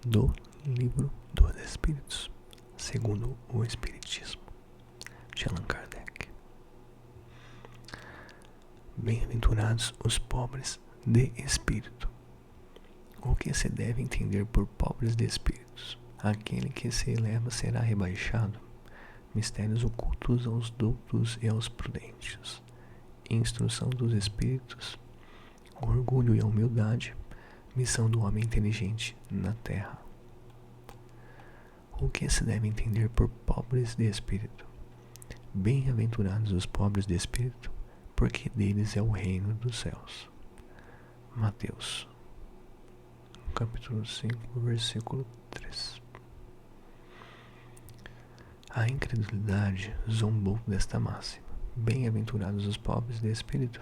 do Livro dos Espíritos, segundo o Espiritismo, de Allan Kardec. Bem-aventurados os pobres de espírito. O que se deve entender por pobres de espíritos? Aquele que se eleva será rebaixado. Mistérios ocultos aos doutos e aos prudentes. Instrução dos espíritos. Orgulho e a humildade. Missão do homem inteligente na terra. O que se deve entender por pobres de espírito? Bem-aventurados os pobres de espírito, porque deles é o reino dos céus. Mateus, capítulo 5, versículo 3. A incredulidade zombou desta máxima. Bem-aventurados os pobres de espírito,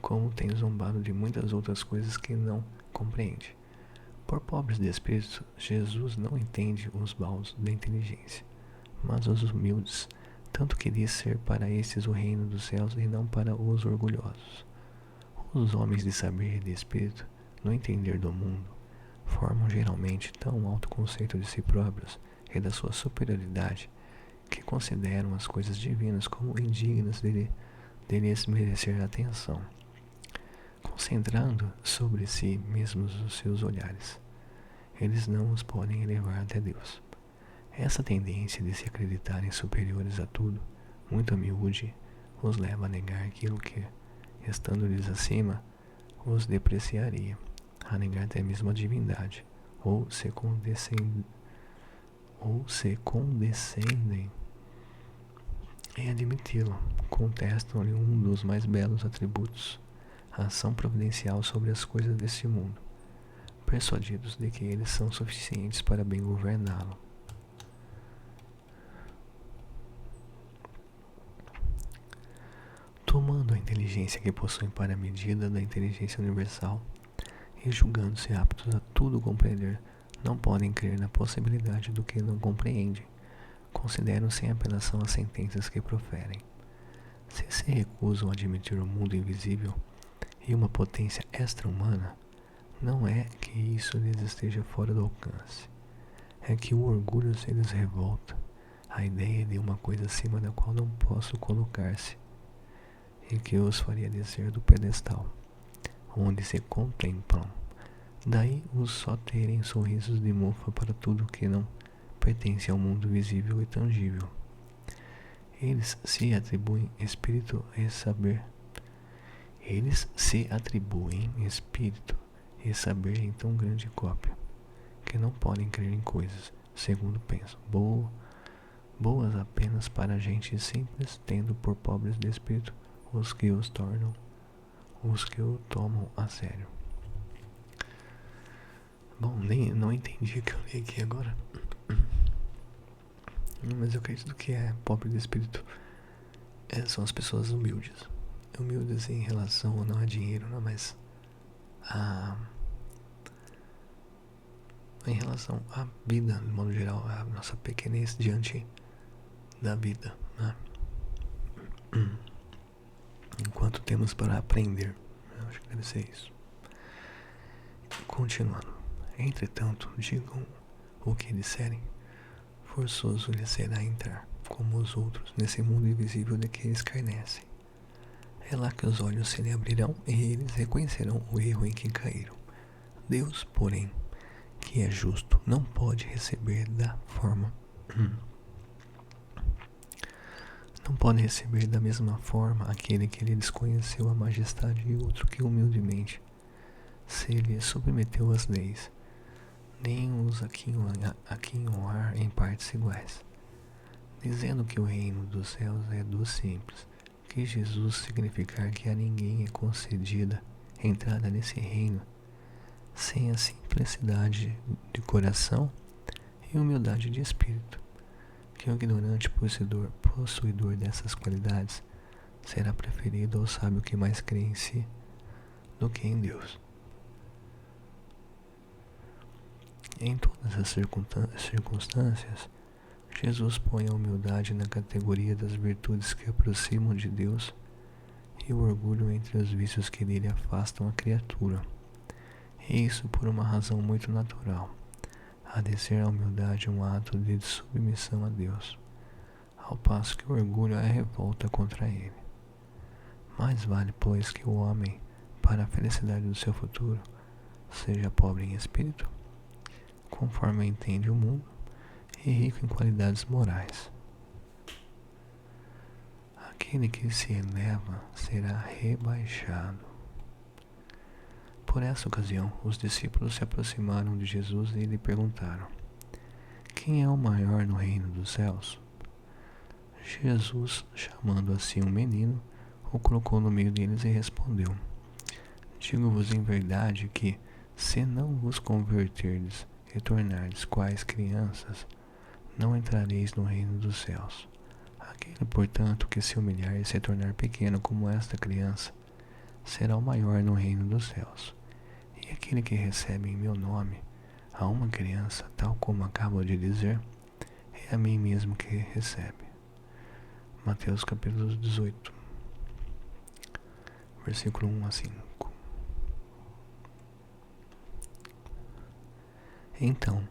como tem zombado de muitas outras coisas que não compreende. Por pobres de espírito, Jesus não entende os maus da inteligência, mas os humildes, tanto que diz ser para estes o reino dos céus e não para os orgulhosos. Os homens de saber e de espírito, no entender do mundo, formam geralmente tão alto conceito de si próprios e da sua superioridade, que consideram as coisas divinas como indignas de lhes merecer atenção, concentrando sobre si mesmos os seus olhares. Eles não os podem elevar até Deus. Essa tendência de se acreditarem superiores a tudo, muito humilde, os leva a negar aquilo que, estando-lhes acima, os depreciaria, a negar até mesmo a divindade, ou se condescendem em admiti-lo, contestam-lhe um dos mais belos atributos, a ação providencial sobre as coisas deste mundo, persuadidos de que eles são suficientes para bem governá-lo. Tomando a inteligência que possuem para a medida da inteligência universal e julgando-se aptos a tudo compreender, não podem crer na possibilidade do que não compreendem. Consideram sem apelação as sentenças que proferem. Se recusam a admitir o mundo invisível e uma potência extra-humana, não é que isso lhes esteja fora do alcance. É que o orgulho se lhes revolta, a ideia de uma coisa acima da qual não posso colocar-se, e que os faria descer do pedestal, onde se contemplam. Daí os só terem sorrisos de mofa para tudo que não pertence ao mundo visível e tangível. Eles se atribuem espírito e saber. Eles se atribuem espírito e saber em tão grande cópia, que não podem crer em coisas, segundo pensam, boas apenas para a gente simples, tendo por pobres de espírito os que o tomam a sério. Bom, não entendi o que eu li aqui agora. Mas eu acredito que é pobre de espírito. São as pessoas humildes. Humildes em relação não a dinheiro, não, mas em relação à vida, de modo geral, a nossa pequenez diante da vida, né? Enquanto temos para aprender. Eu acho que deve ser isso. Continuando. Entretanto, digam o que disserem, forçoso lhes será entrar, como os outros, nesse mundo invisível de que escarnecem. É lá que os olhos se lhe abrirão e eles reconhecerão o erro em que caíram. Deus, porém, que é justo, não pode receber da mesma forma aquele que lhe desconheceu a majestade e outro que humildemente se lhe submeteu às leis, nem os aqui honrar em partes iguais, dizendo que o reino dos céus é dos simples, que Jesus significar que a ninguém é concedida entrada nesse reino sem a simplicidade de coração e humildade de espírito, que o ignorante possuidor dessas qualidades será preferido ao sábio que mais crê em si do que em Deus. Em todas as circunstâncias, Jesus põe a humildade na categoria das virtudes que aproximam de Deus e o orgulho entre os vícios que dele afastam a criatura. E isso por uma razão muito natural. há de ser a humildade um ato de submissão a Deus, ao passo que o orgulho é a revolta contra ele. Mais vale, pois, que o homem, para a felicidade do seu futuro, seja pobre em espírito, conforme entende o mundo, e rico em qualidades morais. Aquele que se eleva será rebaixado. Por essa ocasião, os discípulos se aproximaram de Jesus e lhe perguntaram: quem é o maior no reino dos céus? Jesus, chamando assim um menino, o colocou no meio deles e respondeu: digo-vos em verdade que, se não vos converterdes e tornardes quais crianças, não entrareis no reino dos céus. Aquele, portanto, que se humilhar e se tornar pequeno como esta criança, será o maior no reino dos céus. E aquele que recebe em meu nome a uma criança, tal como acabo de dizer, é a mim mesmo que recebe. Mateus capítulo 18, versículo 1 a 5. Então,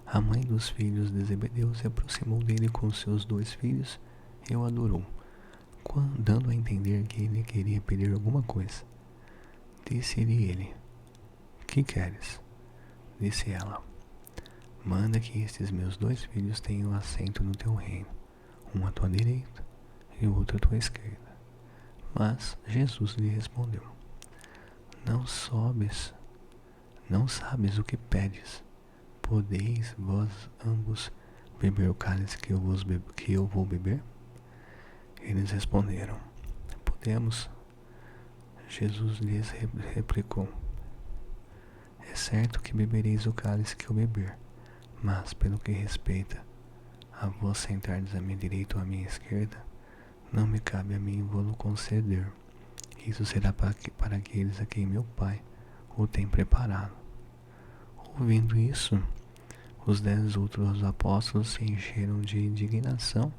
a mãe dos filhos de Zebedeu se aproximou dele com seus 2 filhos e o adorou, dando a entender que ele queria pedir alguma coisa. Disse-lhe ele: que queres? Disse ela: manda que estes meus 2 filhos tenham assento no teu reino, um à tua direita e o outro à tua esquerda. Mas Jesus lhe respondeu: não sabes o que pedes. Podeis vós ambos beber o cálice que eu vou beber? Eles responderam: podemos. Jesus lhes replicou: é certo que bebereis o cálice que eu beber, mas pelo que respeita a vós sentardes à minha direita ou à minha esquerda, não me cabe a mim vô-lo conceder. Isso será para aqueles a quem meu Pai o tem preparado. Ouvindo isso, os 10 outros apóstolos se encheram de indignação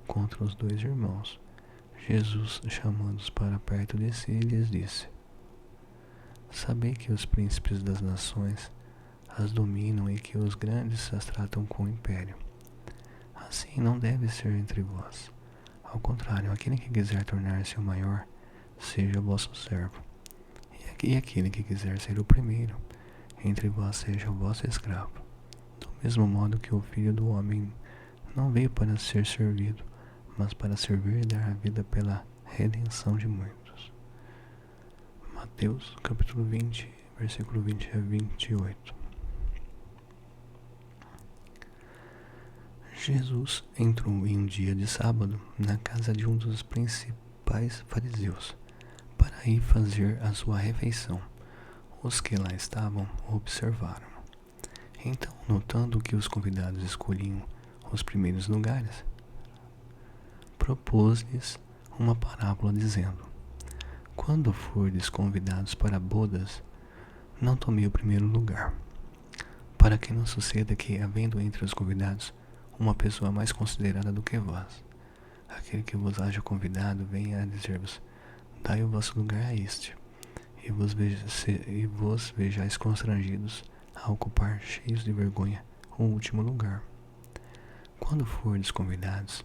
contra os 2 irmãos. Jesus, chamando-os para perto de si, lhes disse: sabei que os príncipes das nações as dominam e que os grandes as tratam com império. Assim não deve ser entre vós. Ao contrário, aquele que quiser tornar-se o maior, seja vosso servo. E aquele que quiser ser o primeiro entre vós, seja o vosso escravo. Do mesmo modo que o Filho do Homem não veio para ser servido, mas para servir e dar a vida pela redenção de muitos. Mateus capítulo 20, versículo 20 a 28. Jesus entrou em um dia de sábado na casa de um dos principais fariseus, para ir fazer a sua refeição. Os que lá estavam o observaram. Então, notando que os convidados escolhiam os primeiros lugares, propôs-lhes uma parábola dizendo: quando fordes convidados para bodas, não tomei o primeiro lugar, para que não suceda que, havendo entre os convidados uma pessoa mais considerada do que vós, aquele que vos haja convidado venha a dizer-vos: dai o vosso lugar a este, e vos vejais constrangidos a ocupar, cheios de vergonha, o último lugar. Quando fordes convidados,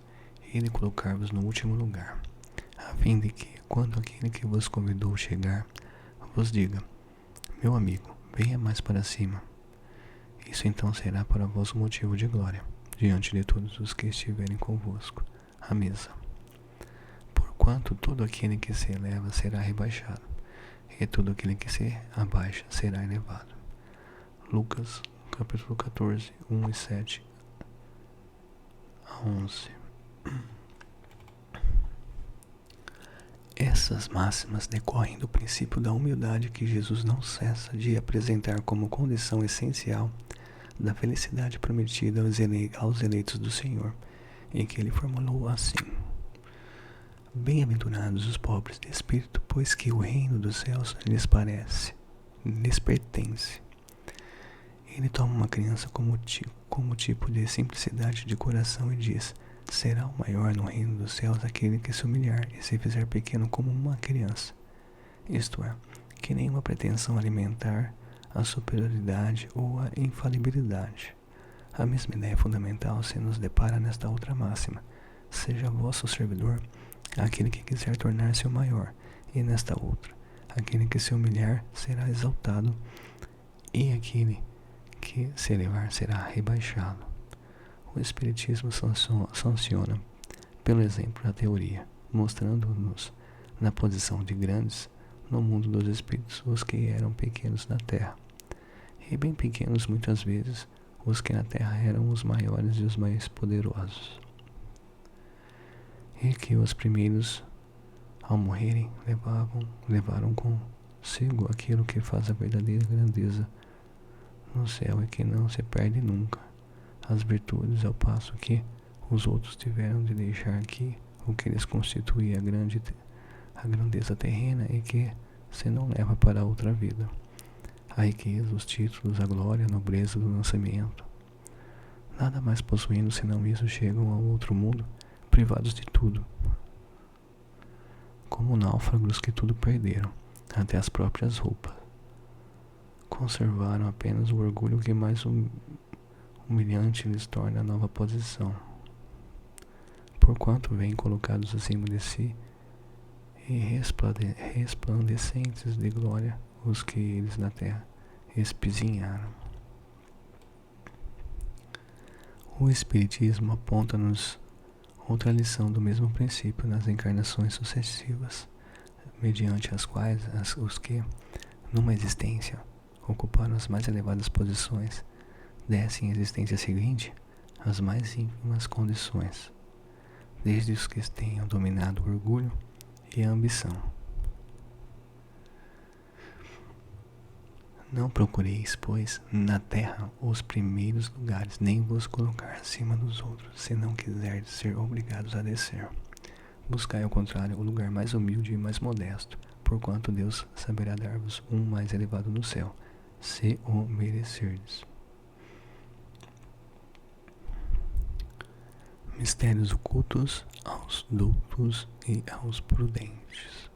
ele colocar-vos no último lugar, a fim de que, quando aquele que vos convidou chegar, vos diga: meu amigo, venha mais para cima. Isso então será para vós um motivo de glória, diante de todos os que estiverem convosco à mesa. Porquanto todo aquele que se eleva será rebaixado, e todo aquele que se abaixa será elevado. Lucas capítulo 14, 1 e 7 a 11. Essas máximas decorrem do princípio da humildade que Jesus não cessa de apresentar como condição essencial da felicidade prometida aos eleitos do Senhor, em que ele formulou assim: bem-aventurados os pobres de espírito, pois que o reino dos céus lhes pertence. Ele toma uma criança como tipo de simplicidade de coração e diz: será o maior no reino dos céus aquele que se humilhar e se fizer pequeno como uma criança. Isto é, que nenhuma pretensão alimentar a superioridade ou a infalibilidade, A mesma ideia fundamental se nos depara nesta outra máxima: seja vosso servidor aquele que quiser tornar-se o maior, e nesta outra: aquele que se humilhar será exaltado, e aquele que se elevar será rebaixado. O Espiritismo sanciona, pelo exemplo, a teoria, mostrando-nos na posição de grandes no mundo dos espíritos os que eram pequenos na terra, e bem pequenos muitas vezes os que na terra eram os maiores e os mais poderosos, e que os primeiros, ao morrerem, levaram consigo aquilo que faz a verdadeira grandeza no céu e que não se perde nunca, as virtudes, ao passo que os outros tiveram de deixar aqui o que lhes constituía a grandeza terrena e que se não leva para a outra vida: a riqueza, os títulos, a glória, a nobreza do nascimento. Nada mais possuindo senão isso, chegam ao outro mundo privados de tudo, como náufragos que tudo perderam, até as próprias roupas. Conservaram apenas o orgulho que mais humilhante lhes torna a nova posição, porquanto vêm colocados acima de si e resplandecentes de glória os que eles na terra espizinharam. O Espiritismo aponta-nos outra lição do mesmo princípio nas encarnações sucessivas, mediante as quais os que, numa existência, ocuparam as mais elevadas posições, descem à existência seguinte as mais ínfimas condições, desde os que tenham dominado o orgulho e a ambição. Não procureis, pois, na terra os primeiros lugares, nem vos colocar acima dos outros, se não quiserdes ser obrigados a descer. Buscai, ao contrário, o lugar mais humilde e mais modesto, porquanto Deus saberá dar-vos um mais elevado no céu, se o merecerdes. Mistérios ocultos aos doutos e aos prudentes.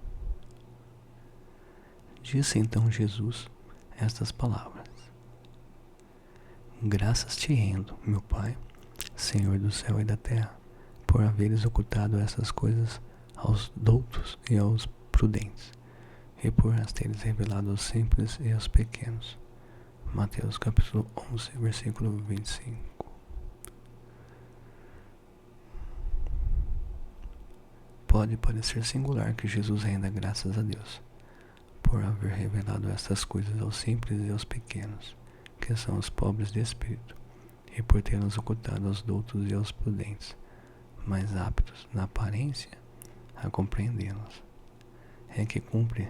Disse então Jesus estas palavras: graças te rendo, meu Pai, Senhor do céu e da terra, por haveres ocultado essas coisas aos doutos e aos prudentes, e por as teres revelado aos simples e aos pequenos. Mateus capítulo 11, versículo 25. Pode parecer singular que Jesus renda graças a Deus por haver revelado estas coisas aos simples e aos pequenos, que são os pobres de espírito, e por tê-las ocultado aos doutos e aos prudentes, mais aptos, na aparência, a compreendê-las. É que cumpre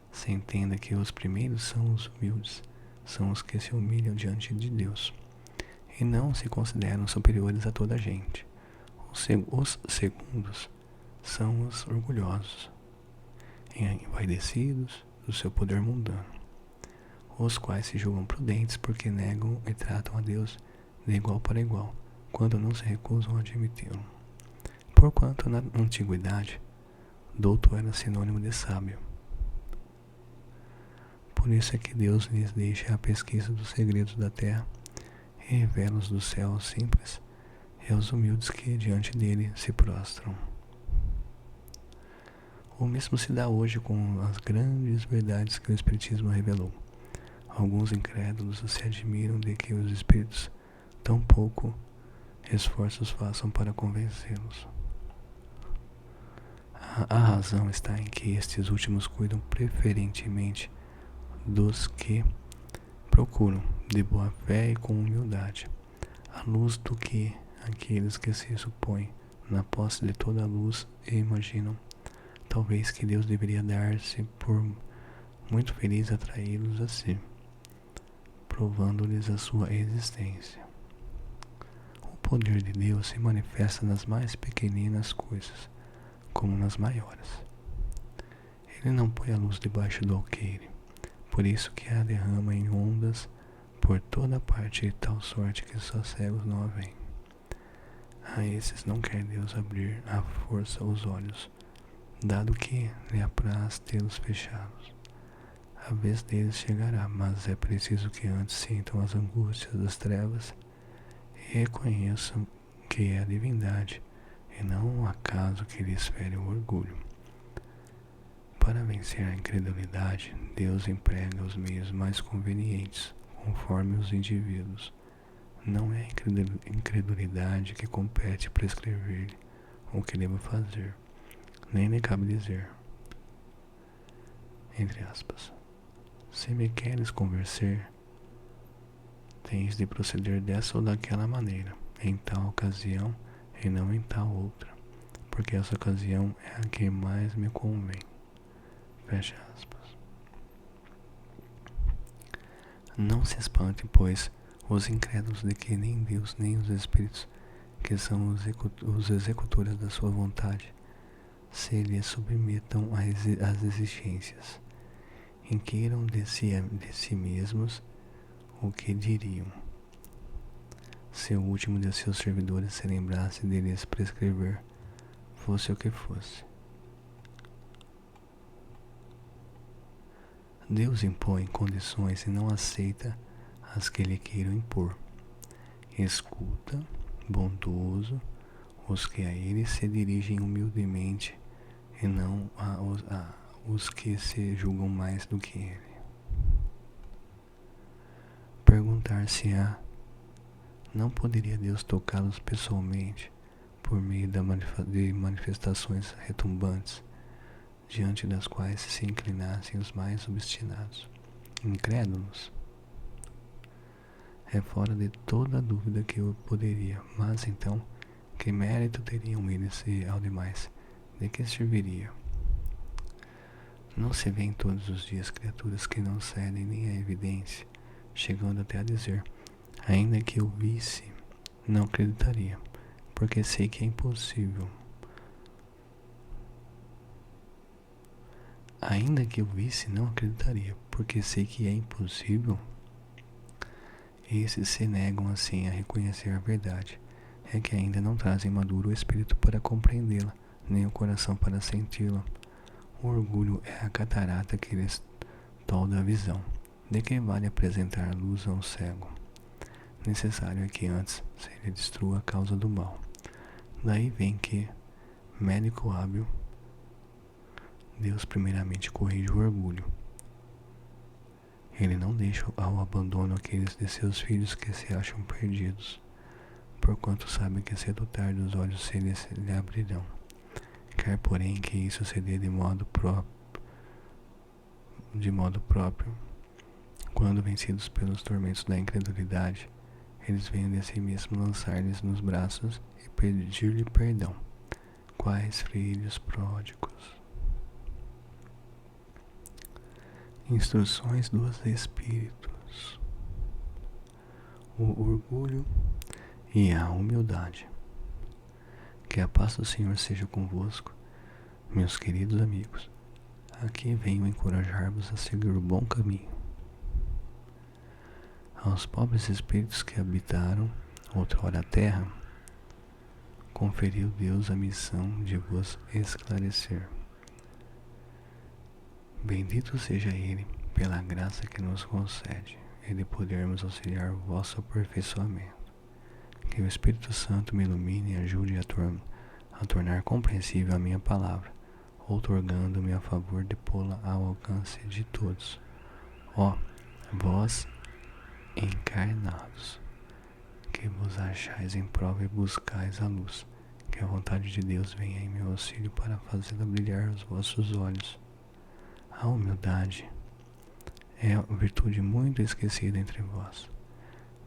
se entenda que os primeiros são os humildes, são os que se humilham diante de Deus, e não se consideram superiores a toda a gente. Os segundos são os orgulhosos, envaidecidos do seu poder mundano, os quais se julgam prudentes porque negam e tratam a Deus de igual para igual, quando não se recusam a admiti-lo. Porquanto na antiguidade, douto era sinônimo de sábio. Por isso é que Deus lhes deixa a pesquisa dos segredos da terra e revela-os do céu aos simples e aos humildes que diante dele se prostram. O mesmo se dá hoje com as grandes verdades que o Espiritismo revelou. Alguns incrédulos se admiram de que os espíritos tão pouco esforços façam para convencê-los. A razão está em que estes últimos cuidam preferentemente dos que procuram, de boa fé e com humildade, a luz do que aqueles que se supõem na posse de toda a luz e imaginam talvez que Deus deveria dar-se por muito feliz atraí-los a si, provando-lhes a sua existência. O poder de Deus se manifesta nas mais pequeninas coisas, como nas maiores. Ele não põe a luz debaixo do alqueire, por isso que a derrama em ondas por toda parte, de tal sorte que só cegos não a veem. A esses não quer Deus abrir à força os olhos, dado que lhe apraz tê-los fechados. A vez deles chegará, mas é preciso que antes sintam as angústias das trevas Reconheçam que é a divindade e não o acaso que lhes fere o orgulho. Para vencer a incredulidade, Deus emprega os meios mais convenientes, conforme os indivíduos. Não é a incredulidade que compete prescrever-lhe o que deva fazer, nem lhe cabe dizer, entre aspas, se me queres convencer, tens de proceder dessa ou daquela maneira, em tal ocasião e não em tal outra, porque essa ocasião é a que mais me convém. Fecha aspas. Não se espante, pois, os incrédulos de que nem Deus nem os Espíritos, que são os executores da sua vontade, se lhe submetam às exigências, inquiram de si mesmos o que diriam, se o último de seus servidores se lembrasse de lhes prescrever, fosse o que fosse. Deus impõe condições e não aceita as que lhe queiram impor. Escuta, bondoso, os que a ele se dirigem humildemente e não os que se julgam mais do que ele. Perguntar-se-á, não poderia Deus tocá-los pessoalmente por meio de manifestações retumbantes, diante das quais se inclinassem os mais obstinados, incrédulos? É fora de toda dúvida que eu poderia, mas então, que mérito teriam eles e, ao demais, de que serviria? Não se vêem todos os dias criaturas que não cedem nem à evidência, chegando até a dizer, ainda que eu visse, não acreditaria, porque sei que é impossível. Ainda que eu visse, não acreditaria, porque sei que é impossível. Esses se negam assim a reconhecer a verdade, é que ainda não trazem maduro o espírito para compreendê-la, nem o coração para senti-la. O orgulho é a catarata que lhes tolda a visão. De que vale apresentar a luz a um cego? Necessário é que antes se lhe destrua a causa do mal. Daí vem que, médico hábil, Deus primeiramente corrige o orgulho. Ele não deixa ao abandono aqueles de seus filhos que se acham perdidos, porquanto sabe que cedo ou tarde os olhos se lhe abrirão. Quer, porém, que isso se dê de modo próprio, quando vencidos pelos tormentos da incredulidade, eles venham de si mesmos lançar-lhes nos braços e pedir-lhe perdão, quais filhos pródigos. Instruções dos Espíritos. O orgulho e a humildade. Que a paz do Senhor seja convosco, meus queridos amigos. Aqui venho encorajar-vos a seguir o bom caminho. Aos pobres espíritos que habitaram outrora a terra, conferiu Deus a missão de vos esclarecer. Bendito seja Ele pela graça que nos concede e de podermos auxiliar o vosso aperfeiçoamento. Que o Espírito Santo me ilumine e ajude a tornar compreensível a minha palavra, outorgando-me a favor de pô-la ao alcance de todos. Ó, vós encarnados, que vos achais em prova e buscais a luz, que a vontade de Deus venha em meu auxílio para fazê-la brilhar os vossos olhos. A humildade é virtude muito esquecida entre vós.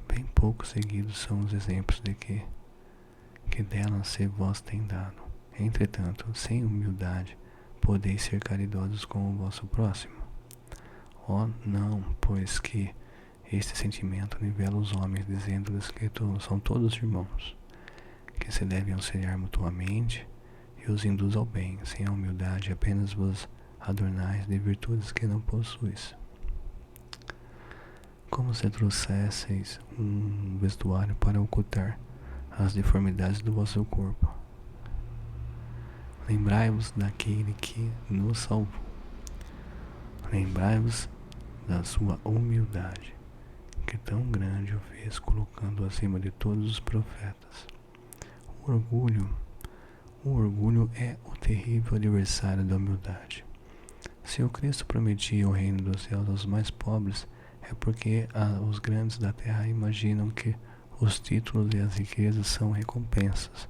Bem pouco seguidos são os exemplos de que dela se vós tem dado. Entretanto, sem humildade, podeis ser caridosos com o vosso próximo. Oh, não, pois que este sentimento nivela os homens, dizendo-lhes que são todos irmãos, que se devem auxiliar mutuamente e os induz ao bem. Sem a humildade, apenas vos adornais de virtudes que não possuis. Como se trouxesseis um vestuário para ocultar as deformidades do vosso corpo. Lembrai-vos daquele que nos salvou. Lembrai-vos da sua humildade, que tão grande o fez, colocando acima de todos os profetas. O orgulho é o terrível adversário da humildade. Se o Cristo prometia o reino dos céus aos mais pobres, é porque os grandes da terra imaginam que os títulos e as riquezas são recompensas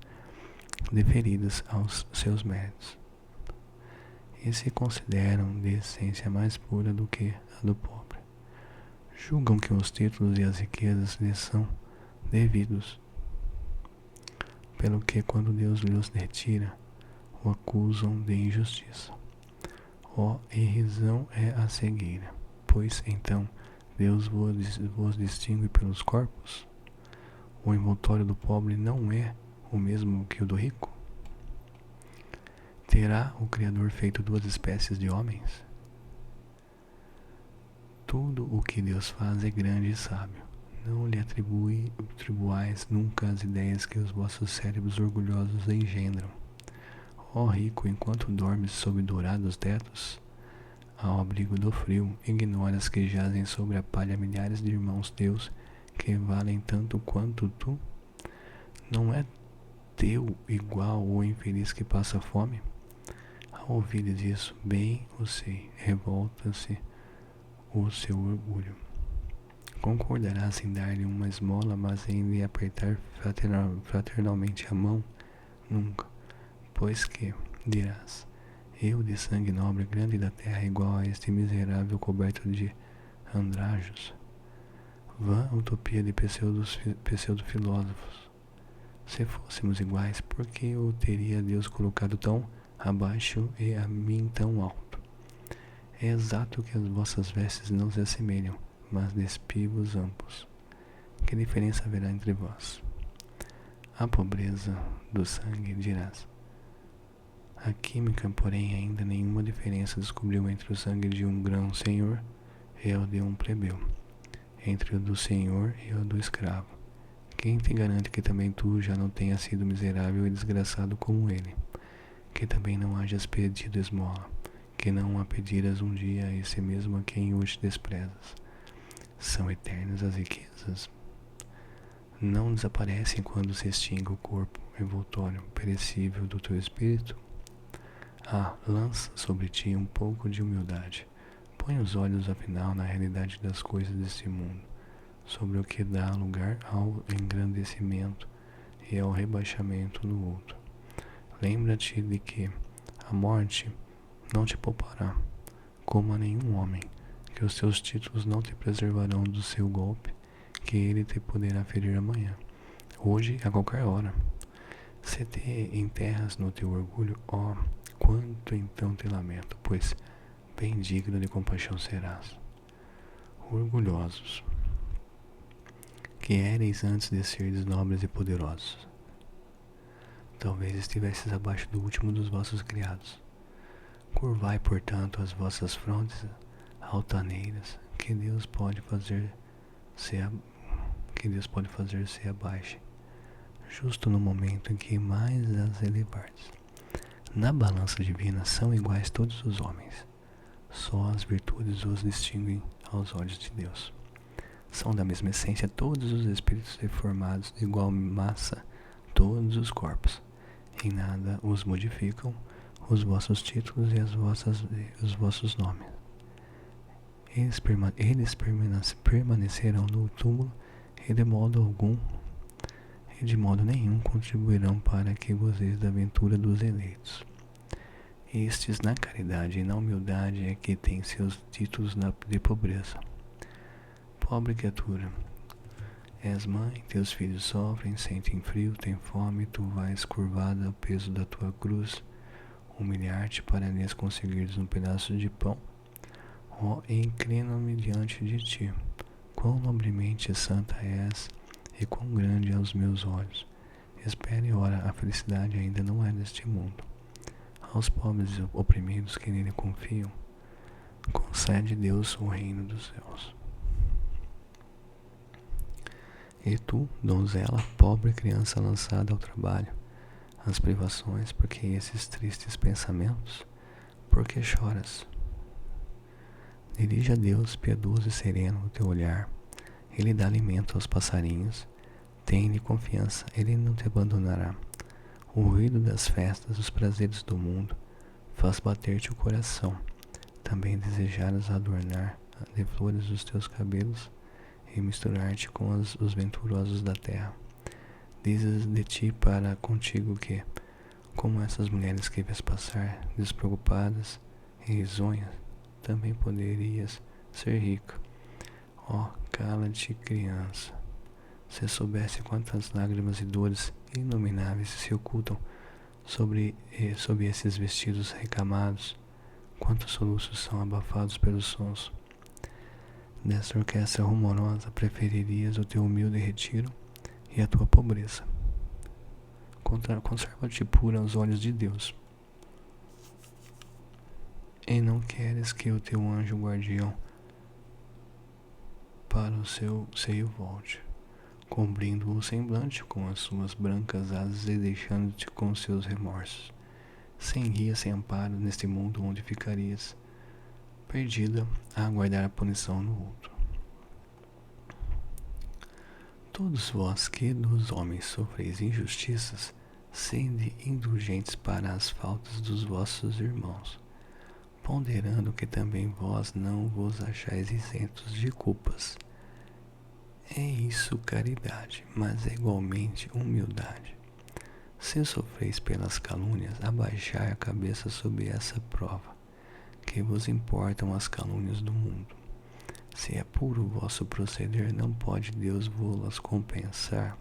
deferidas aos seus méritos, e se consideram de essência mais pura do que a do pobre. Julgam que os títulos e as riquezas lhes são devidos, pelo que, quando Deus lhes retira, o acusam de injustiça. Ó irrisão é a cegueira, pois então Deus vos distingue pelos corpos? O envoltório do pobre não é o mesmo que o do rico? Terá o Criador feito duas espécies de homens? Tudo o que Deus faz é grande e sábio. Não lhe atribuais nunca as ideias que os vossos cérebros orgulhosos engendram. Ó rico, enquanto dormes sob dourados tetos, ao abrigo do frio, ignoras que jazem sobre a palha milhares de irmãos teus que valem tanto quanto tu? Não é teu igual o infeliz que passa fome? Ao ouvires isso, bem o sei, revolta-se o seu orgulho. Concordarás em dar-lhe uma esmola, mas em lhe apertar fraternalmente a mão? Nunca. Pois que, dirás, eu de sangue nobre, grande da terra, igual a este miserável coberto de andrajos? Vã utopia de pseudo-filósofos. Se fôssemos iguais, por que o teria Deus colocado tão abaixo e a mim tão alto? É exato que as vossas vestes não se assemelham, mas despivos ambos. Que diferença haverá entre vós? A pobreza do sangue, dirás. A química, porém, ainda nenhuma diferença descobriu entre o sangue de um grão-senhor e o de um plebeu, entre o do senhor e o do escravo. Quem te garante que também tu já não tenhas sido miserável e desgraçado como ele? Que também não hajas pedido esmola, que não a pediras um dia a esse mesmo a quem hoje desprezas. São eternas as riquezas. Não desaparecem quando se extingue o corpo envoltório perecível do teu espírito? Lança sobre ti um pouco de humildade. Põe os olhos afinal na realidade das coisas deste mundo, sobre o que dá lugar ao engrandecimento e ao rebaixamento no outro. Lembra-te de que a morte não te poupará, como a nenhum homem, que os teus títulos não te preservarão do seu golpe, que ele te poderá ferir amanhã, hoje, a qualquer hora. Se te enterras no teu orgulho, quanto então te lamento, pois bem digno de compaixão serás. Orgulhosos, que éreis antes de seres nobres e poderosos, talvez estivesses abaixo do último dos vossos criados. Curvai, portanto, as vossas frontes altaneiras, que Deus pode fazer se abaixe, justo no momento em que mais as elevardes. Na balança divina são iguais todos os homens, só as virtudes os distinguem aos olhos de Deus. São da mesma essência todos os espíritos deformados, de igual massa todos os corpos. Em nada os modificam os vossos títulos e os vossos nomes. Eles permanecerão no túmulo e de modo nenhum contribuirão para que gozeis da ventura dos eleitos. Estes na caridade e na humildade é que têm seus títulos de pobreza. Pobre criatura, és mãe, teus filhos sofrem, sentem frio, têm fome, tu vais curvada ao peso da tua cruz, humilhar-te para lhes conseguires um pedaço de pão. Inclino-me diante de ti, quão nobremente santa és e quão grande aos meus olhos. Espere, ora, a felicidade ainda não é deste mundo. Aos pobres e oprimidos que nele confiam, concede Deus o reino dos céus. E tu, donzela, pobre criança lançada ao trabalho, às privações, porque esses tristes pensamentos? Por que choras? Dirige a Deus, piedoso e sereno, o teu olhar, Ele dá alimento aos passarinhos. Tem-lhe confiança, ele não te abandonará. O ruído das festas, os prazeres do mundo, faz bater-te o coração. Também desejaras adornar de flores os teus cabelos e misturar-te com os venturosos da terra. Dizes de ti para contigo que, como essas mulheres que vês passar, despreocupadas e risonhas, também poderias ser rica. Oh, cala-te, criança. Se soubesse quantas lágrimas e dores inomináveis se ocultam sob esses vestidos recamados, quantos soluços são abafados pelos sons. Desta orquestra rumorosa, preferirias o teu humilde retiro e a tua pobreza. Conserva-te pura aos olhos de Deus. E não queres que o teu anjo guardião para o seu seio volte, cobrindo o semblante com as suas brancas asas e deixando-te com seus remorsos, sem guia, sem amparo neste mundo onde ficarias, perdida a aguardar a punição no outro. Todos vós que dos homens sofreis injustiças, sede indulgentes para as faltas dos vossos irmãos, ponderando que também vós não vos achais isentos de culpas. É isso caridade, mas é igualmente humildade. Se sofreis pelas calúnias, abaixai a cabeça sob essa prova. Que vos importam as calúnias do mundo? Se é puro o vosso proceder, não pode Deus vô-las compensar?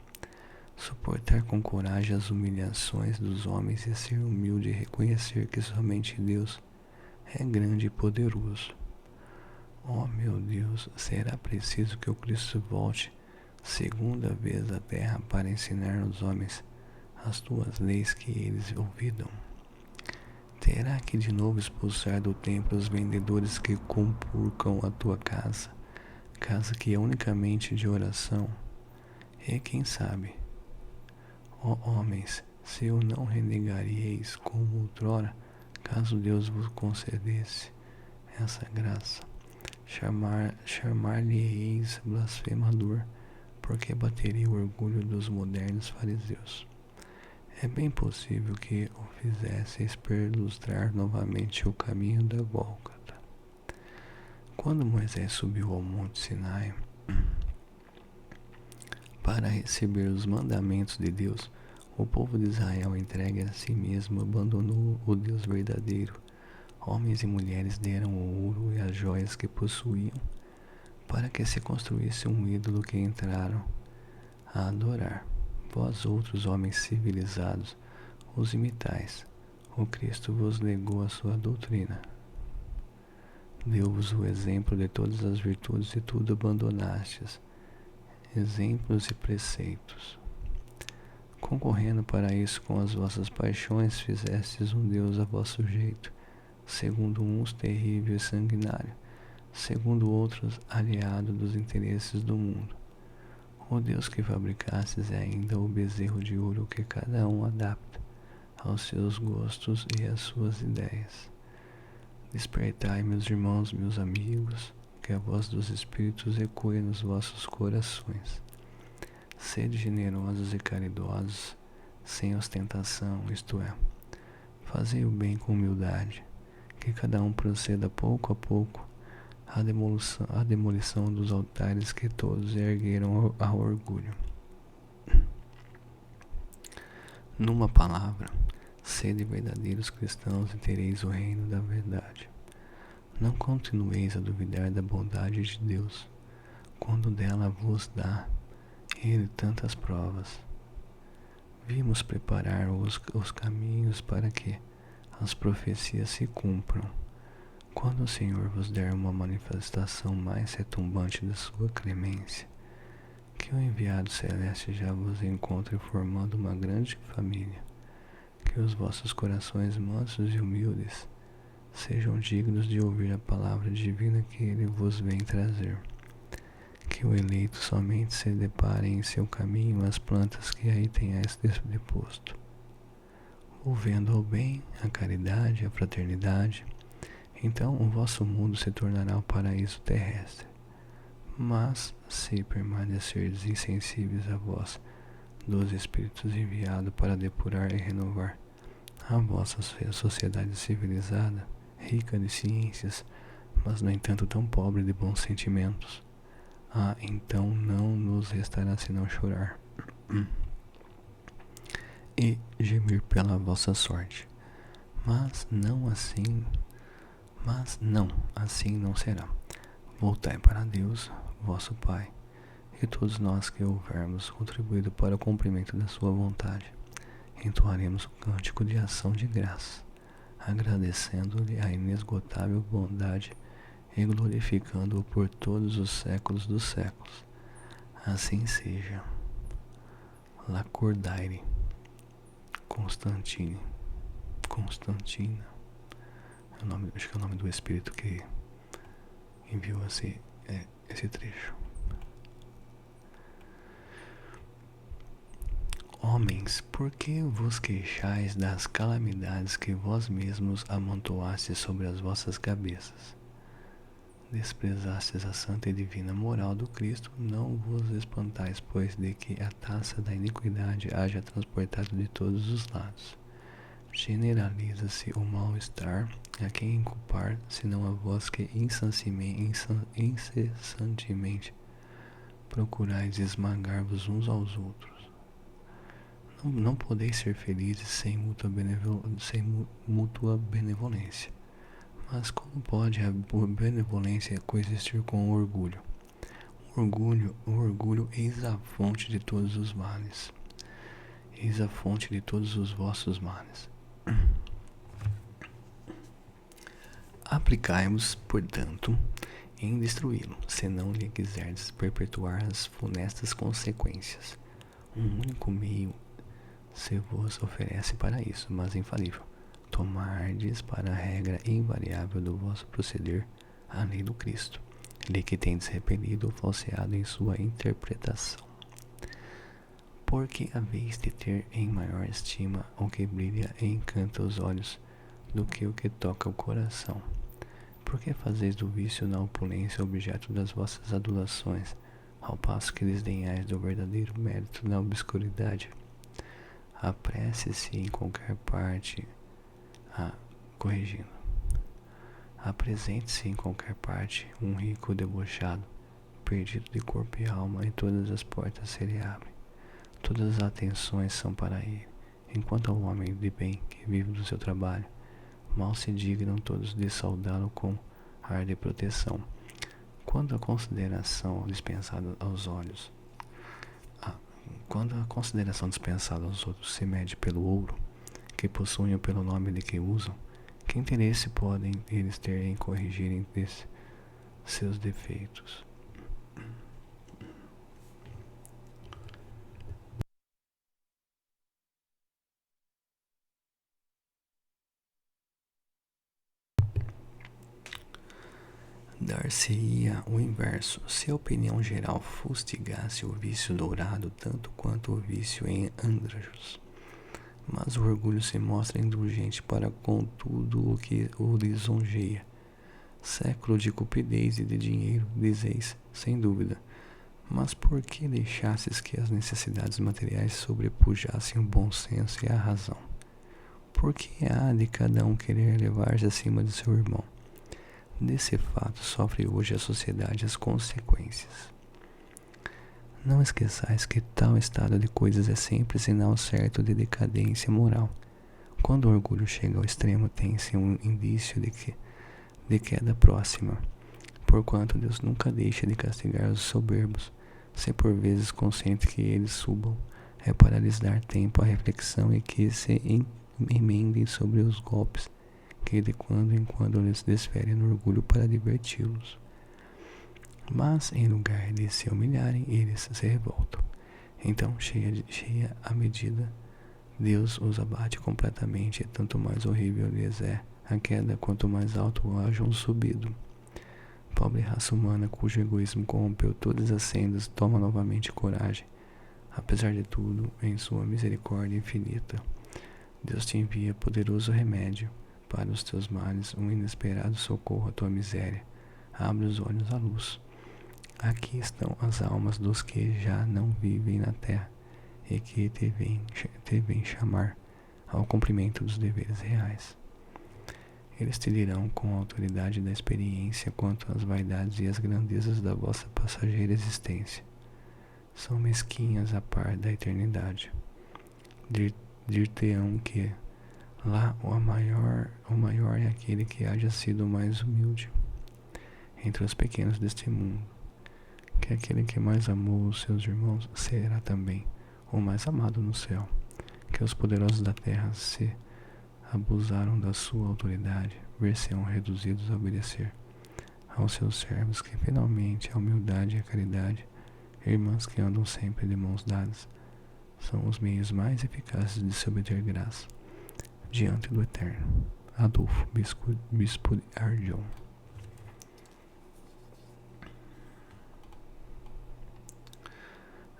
Suportar com coragem as humilhações dos homens e ser humilde e reconhecer que somente Deus é grande e poderoso. Oh meu Deus, será preciso que o Cristo volte segunda vez à terra para ensinar aos homens as tuas leis que eles olvidam? Terá que de novo expulsar do templo os vendedores que compurcam a tua casa que é unicamente de oração? E quem sabe, ó homens, se o não renegaríeis como outrora, caso Deus vos concedesse essa graça, chamar-lhe-eis blasfemador, porque bateria o orgulho dos modernos fariseus. É bem possível que o fizesseis perlustrar novamente o caminho da Gólgota. Quando Moisés subiu ao monte Sinai para receber os mandamentos de Deus, o povo de Israel, entregue a si mesmo, abandonou o Deus verdadeiro. Homens e mulheres deram o ouro e as joias que possuíam para que se construísse um ídolo que entraram a adorar. Vós outros homens civilizados os imitais. O Cristo vos legou a sua doutrina. Deu-vos o exemplo de todas as virtudes e tudo abandonastes, exemplos e preceitos. Concorrendo para isso com as vossas paixões, fizestes um Deus a vosso jeito, segundo uns terrível e sanguinário, segundo outros aliado dos interesses do mundo. O Deus que fabricastes é ainda o bezerro de ouro que cada um adapta aos seus gostos e às suas ideias. Despertai, meus irmãos, meus amigos, que a voz dos Espíritos ecoe nos vossos corações. Sede generosos e caridosos, sem ostentação, isto é, fazei o bem com humildade, que cada um proceda pouco a pouco à demolição dos altares que todos ergueram ao orgulho. Numa palavra, sede verdadeiros cristãos e tereis o reino da verdade. Não continueis a duvidar da bondade de Deus, quando dela vos dá Ele tantas provas. Vimos preparar os caminhos para que as profecias se cumpram. Quando o Senhor vos der uma manifestação mais retumbante da sua clemência, que o enviado celeste já vos encontre formando uma grande família, que os vossos corações mansos e humildes sejam dignos de ouvir a palavra divina que ele vos vem trazer, que o eleito somente se depare em seu caminho as plantas que aí tenhais deposto, movendo ao bem, à caridade, à fraternidade. Então o vosso mundo se tornará o paraíso terrestre. Mas se permanecerdes insensíveis à voz dos Espíritos enviados para depurar e renovar a vossa sociedade civilizada, rica de ciências, mas no entanto tão pobre de bons sentimentos, então não nos restará senão chorar e gemir pela vossa sorte. Mas não, assim não será. Voltai para Deus, vosso Pai, e todos nós que houvermos contribuído para o cumprimento da sua vontade, entoaremos o cântico de ação de graça, agradecendo-lhe a inesgotável bondade e glorificando-o por todos os séculos dos séculos. Assim seja. Lacordaire, Constantina, acho que é o nome do espírito que enviou esse trecho. Homens, por que vos queixais das calamidades que vós mesmos amontoastes sobre as vossas cabeças? Desprezastes a santa e divina moral do Cristo, não vos espantais, pois, de que a taça da iniquidade haja transportado de todos os lados. Generaliza-se o mal-estar, a quem culpar, senão a vós que incessantemente procurais esmagar-vos uns aos outros. Não podeis ser felizes sem mútua benevolência. Mas como pode a benevolência coexistir com o orgulho? O orgulho eis a fonte de todos os males. Eis a fonte de todos os vossos males. Aplicai-vos, portanto, em destruí-lo, se não lhe quiserdes perpetuar as funestas consequências. Um único meio se vos oferece para isso, mas infalível. Tomardes para a regra invariável do vosso proceder a lei do Cristo, lei que tendes repelido ou falseado em sua interpretação. Porque haveis de ter em maior estima o que brilha e encanta os olhos do que o que toca o coração. Porque fazeis do vício na opulência objeto das vossas adulações, ao passo que desdenhais do verdadeiro mérito na obscuridade. Apresse-se em qualquer parte, apresente-se em qualquer parte um rico debochado, perdido de corpo e alma, e todas as portas se lhe abrem. Todas as atenções são para ele, enquanto ao homem de bem que vive do seu trabalho, mal se dignam todos de saudá-lo com ar de proteção. Quando a consideração dispensada aos outros se mede pelo ouro que possuem ou pelo nome de que usam, que interesse podem eles ter em corrigirem seus defeitos? Dar-se-ia o inverso, se a opinião geral fustigasse o vício dourado tanto quanto o vício em andrajos. Mas o orgulho se mostra indulgente para com tudo o que o lisonjeia. Século de cupidez e de dinheiro, dizeis, sem dúvida. Mas por que deixasses que as necessidades materiais sobrepujassem o bom senso e a razão? Por que há de cada um querer elevar-se acima de seu irmão? Desse fato sofre hoje a sociedade as consequências. Não esqueçais que tal estado de coisas é sempre sinal certo de decadência moral. Quando o orgulho chega ao extremo, tem-se um indício de queda próxima, porquanto Deus nunca deixa de castigar os soberbos, se por vezes consente que eles subam, é para lhes dar tempo à reflexão e que se emendem sobre os golpes que de quando em quando lhes desfere no orgulho para diverti-los. Mas em lugar de se humilharem, eles se revoltam. Então, cheia a medida, Deus os abate completamente, e tanto mais horrível lhes é a queda quanto mais alto hajam subido. Pobre raça humana cujo egoísmo corrompeu todas as sendas toma novamente coragem. Apesar de tudo, em sua misericórdia infinita, Deus te envia poderoso remédio para os teus males, um inesperado socorro à tua miséria. Abre os olhos à luz. Aqui estão as almas dos que já não vivem na terra e que devem chamar ao cumprimento dos deveres reais. Eles te dirão com a autoridade da experiência quanto às vaidades e às grandezas da vossa passageira existência. São mesquinhas a par da eternidade. Dir-te-ão que lá o maior é aquele que haja sido mais humilde entre os pequenos deste mundo, que aquele que mais amou os seus irmãos será também o mais amado no céu, que os poderosos da terra se abusaram da sua autoridade, ver-se-ão reduzidos a obedecer aos seus servos, que finalmente a humildade e a caridade, irmãs que andam sempre de mãos dadas, são os meios mais eficazes de se obter graça diante do Eterno. Adolfo, Bispo de Arjon.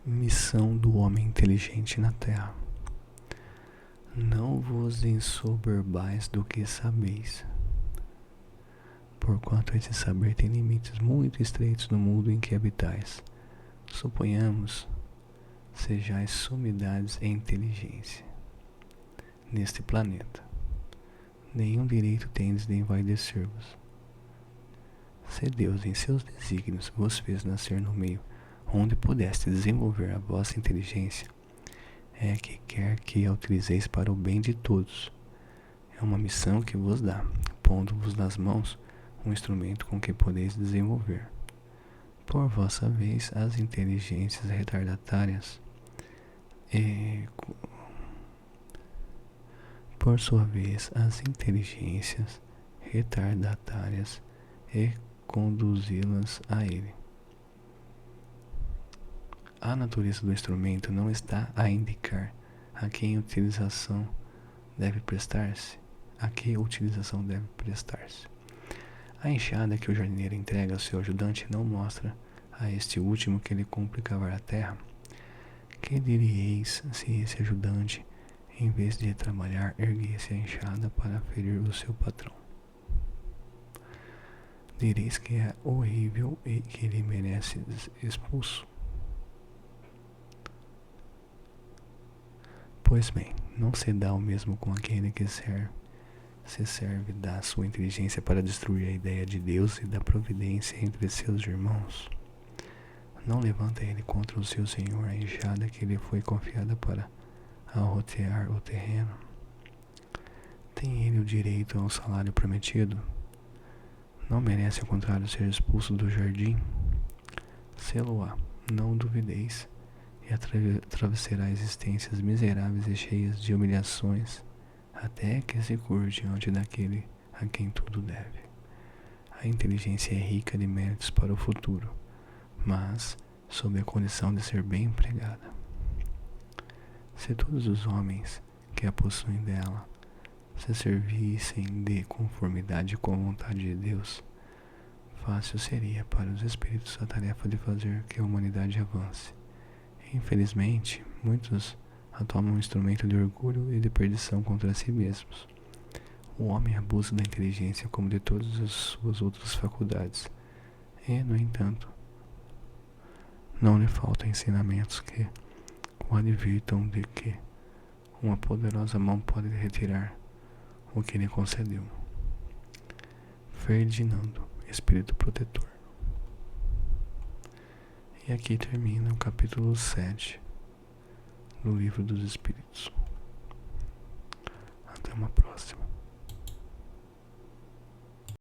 Missão do homem inteligente na terra. Não vos ensoberbais do que sabeis, porquanto esse saber tem limites muito estreitos no mundo em que habitais. Suponhamos, sejais sumidades em inteligência neste planeta. Nenhum direito tendes de envaidecer-vos. Se Deus em seus desígnios vos fez nascer no meio onde pudeste desenvolver a vossa inteligência, é que quer que a utilizeis para o bem de todos. É uma missão que vos dá, pondo-vos nas mãos um instrumento com que podeis desenvolver. Por vossa vez, as inteligências retardatárias Por sua vez, as inteligências retardatárias e conduzi-las a ele. A natureza do instrumento não está a indicar a que utilização deve prestar-se. A enxada que o jardineiro entrega ao seu ajudante não mostra a este último que ele cumpre cavar a terra. Que diríeis se esse ajudante, em vez de trabalhar, erguesse a enxada para ferir o seu patrão? Direis que é horrível e que ele merece expulso. Pois bem, não se dá o mesmo com aquele que se serve da sua inteligência para destruir a ideia de Deus e da providência entre seus irmãos. Não levanta ele contra o seu senhor a enxada que lhe foi confiada para arrotear o terreno. Tem ele o direito ao salário prometido? Não merece, ao contrário, ser expulso do jardim? Sê-lo-á, não duvideis, e atravessará existências miseráveis e cheias de humilhações, até que se curte diante daquele a quem tudo deve. A inteligência é rica de méritos para o futuro, mas sob a condição de ser bem empregada. Se todos os homens que a possuem dela se servissem de conformidade com a vontade de Deus, fácil seria para os espíritos a tarefa de fazer que a humanidade avance. Infelizmente, muitos a tomam um instrumento de orgulho e de perdição contra si mesmos. O homem abusa da inteligência como de todas as suas outras faculdades, e, no entanto, não lhe faltam ensinamentos que o advirtam de que uma poderosa mão pode retirar o que lhe concedeu. Ferdinando, Espírito Protetor. E aqui termina o capítulo 7 do Livro dos Espíritos. Até uma próxima.